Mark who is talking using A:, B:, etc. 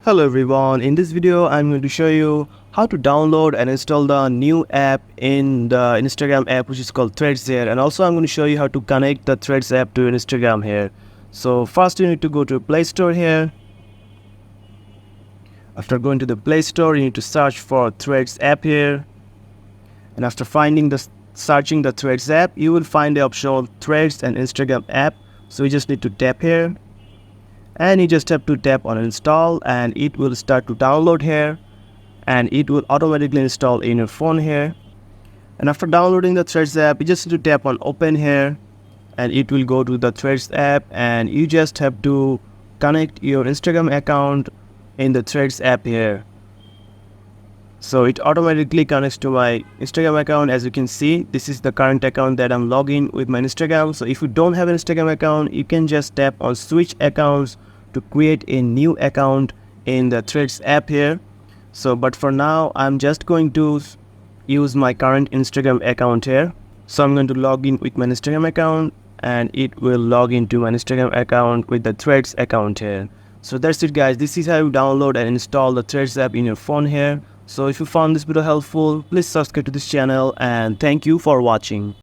A: Hello everyone, in this video I'm going to show you how to download and install the new app in the Instagram app which is called Threads here, and also I'm going to show you how to connect the Threads app to Instagram here. So first you need to go to Play Store here. After going to the Play Store you need to search for Threads app here, and after searching the Threads app you will find the option Threads and Instagram app. So you just need to tap here, and you just have to tap on install, and it will start to download here, and it will automatically install in your phone here. And after downloading the Threads app you just need to tap on open here, and it will go to the Threads app, and you just have to connect your Instagram account in the Threads app here. So it automatically connects to my Instagram account. As you can see, this is the current account that I'm logging with my Instagram. So if you don't have an Instagram account, you can just tap on switch accounts to create a new account in the Threads app here. So but for now I'm just going to use my current Instagram account here. So I'm going to log in with my Instagram account, and it will log into my Instagram account with the Threads account here. So that's it guys, this is how you download and install the Threads app in your phone here. So if you found this video helpful, please subscribe to this channel, and thank you for watching.